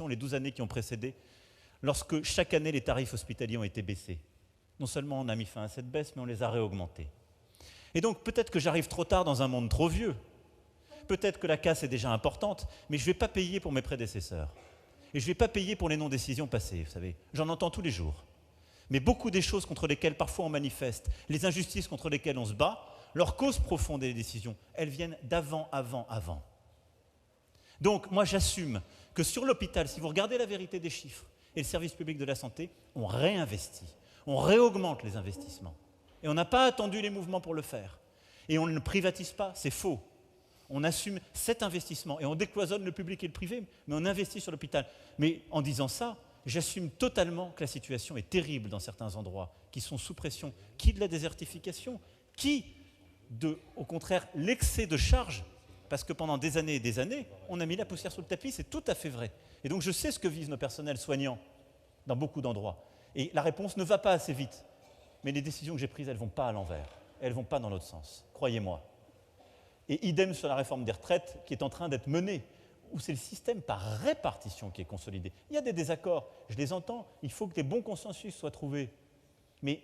les 12 années qui ont précédé, lorsque chaque année les tarifs hospitaliers ont été baissés. Non seulement on a mis fin à cette baisse, mais on les a réaugmentés. Et donc peut-être que j'arrive trop tard dans un monde trop vieux, peut-être que la casse est déjà importante, mais je ne vais pas payer pour mes prédécesseurs. Et je ne vais pas payer pour les non-décisions passées, vous savez. J'en entends tous les jours. Mais beaucoup des choses contre lesquelles parfois on manifeste, les injustices contre lesquelles on se bat, leur cause profonde des décisions, elles viennent d'avant, avant. Donc moi j'assume que sur l'hôpital, si vous regardez la vérité des chiffres et le service public de la santé, on réinvestit, on réaugmente les investissements. Et on n'a pas attendu les mouvements pour le faire. Et on ne privatise pas, c'est faux. On assume cet investissement et on décloisonne le public et le privé, mais on investit sur l'hôpital. Mais en disant ça, j'assume totalement que la situation est terrible dans certains endroits, qui sont sous pression. Qui de la désertification, qui de, au contraire, l'excès de charges, parce que pendant des années et des années, on a mis la poussière sous le tapis, c'est tout à fait vrai. Et donc je sais ce que vivent nos personnels soignants dans beaucoup d'endroits. Et la réponse ne va pas assez vite. Mais les décisions que j'ai prises, elles ne vont pas à l'envers. Elles ne vont pas dans l'autre sens, croyez-moi. Et idem sur la réforme des retraites qui est en train d'être menée, où c'est le système par répartition qui est consolidé. Il y a des désaccords, je les entends, il faut que des bons consensus soient trouvés. Mais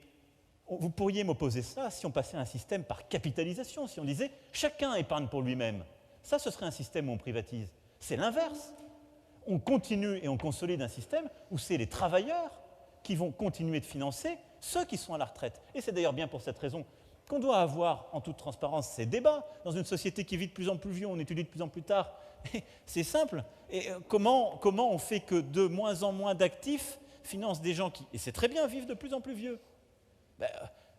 vous pourriez m'opposer ça si on passait à un système par capitalisation, si on disait chacun épargne pour lui-même. Ça, ce serait un système où on privatise. C'est l'inverse. On continue et on consolide un système où c'est les travailleurs qui vont continuer de financer ceux qui sont à la retraite. Et c'est d'ailleurs bien pour cette raison qu'on doit avoir en toute transparence ces débats. Dans une société qui vit de plus en plus vieux, on étudie de plus en plus tard. C'est simple. Et comment on fait que de moins en moins d'actifs financent des gens qui, et c'est très bien, vivent de plus en plus vieux?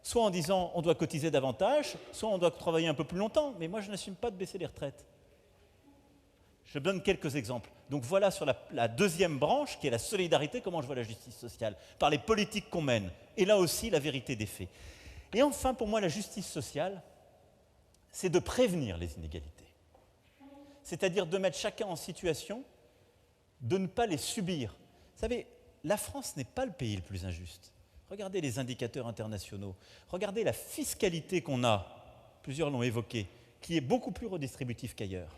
Soit en disant on doit cotiser davantage, soit on doit travailler un peu plus longtemps. Mais moi, je n'assume pas de baisser les retraites. Je donne quelques exemples. Donc voilà sur la deuxième branche, qui est la solidarité, comment je vois la justice sociale, par les politiques qu'on mène. Et là aussi, la vérité des faits. Et enfin, pour moi, la justice sociale, c'est de prévenir les inégalités. C'est-à-dire de mettre chacun en situation de ne pas les subir. Vous savez, la France n'est pas le pays le plus injuste. Regardez les indicateurs internationaux. Regardez la fiscalité qu'on a, plusieurs l'ont évoqué, qui est beaucoup plus redistributive qu'ailleurs.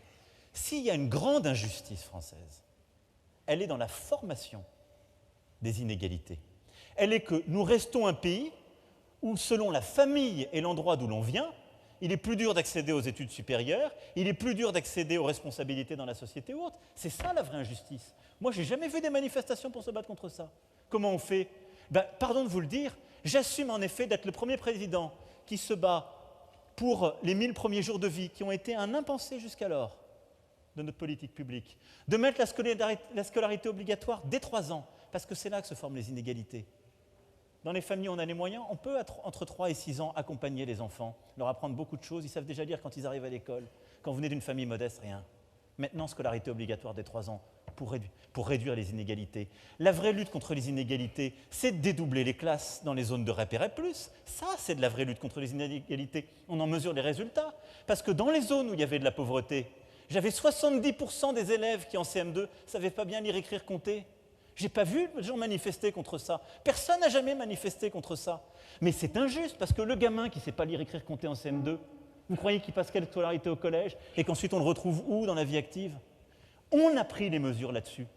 S'il y a une grande injustice française, elle est dans la formation des inégalités. Elle est que nous restons un pays où, selon la famille et l'endroit d'où l'on vient, il est plus dur d'accéder aux études supérieures, il est plus dur d'accéder aux responsabilités dans la société ou autre. C'est ça la vraie injustice. Moi, je n'ai jamais vu des manifestations pour se battre contre ça. Comment on fait? Pardon de vous le dire, j'assume en effet d'être le premier président qui se bat pour les 1000 premiers jours de vie, qui ont été un impensé jusqu'alors de notre politique publique, de mettre la scolarité obligatoire dès 3 ans, parce que c'est là que se forment les inégalités. Dans les familles où on a les moyens, on peut, entre 3 et 6 ans, accompagner les enfants, leur apprendre beaucoup de choses. Ils savent déjà lire quand ils arrivent à l'école. Quand vous venez d'une famille modeste, rien. Maintenant, scolarité obligatoire dès 3 ans pour réduire les inégalités. La vraie lutte contre les inégalités, c'est de dédoubler les classes dans les zones de REP et REP+. Ça, c'est de la vraie lutte contre les inégalités. On en mesure les résultats. Parce que dans les zones où il y avait de la pauvreté, j'avais 70% des élèves qui, en CM2, ne savaient pas bien lire, écrire, compter. Je n'ai pas vu de gens manifester contre ça. Personne n'a jamais manifesté contre ça. Mais c'est injuste, parce que le gamin qui ne sait pas lire, écrire, compter en CM2, vous croyez qu'il passe quelle scolarité au collège et qu'ensuite on le retrouve où dans la vie active? On a pris les mesures là-dessus.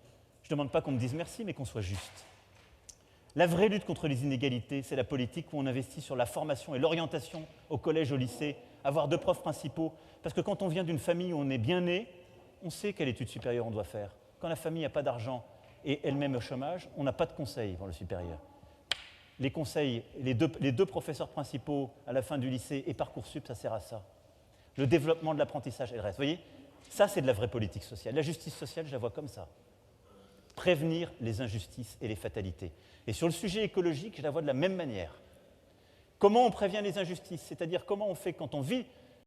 Je ne demande pas qu'on me dise merci, mais qu'on soit juste. La vraie lutte contre les inégalités, c'est la politique où on investit sur la formation et l'orientation au collège, au lycée, avoir 2 profs principaux. Parce que quand on vient d'une famille où on est bien né, on sait quelle étude supérieure on doit faire. Quand la famille n'a pas d'argent et elle-même au chômage, on n'a pas de conseils pour le supérieur. Les conseils, les deux professeurs principaux à la fin du lycée et Parcoursup, ça sert à ça. Le développement de l'apprentissage et le reste. Vous voyez, ça c'est de la vraie politique sociale. La justice sociale, je la vois comme ça. Prévenir les injustices et les fatalités. Et sur le sujet écologique, je la vois de la même manière. Comment on prévient les injustices? C'est-à-dire comment on fait quand on vit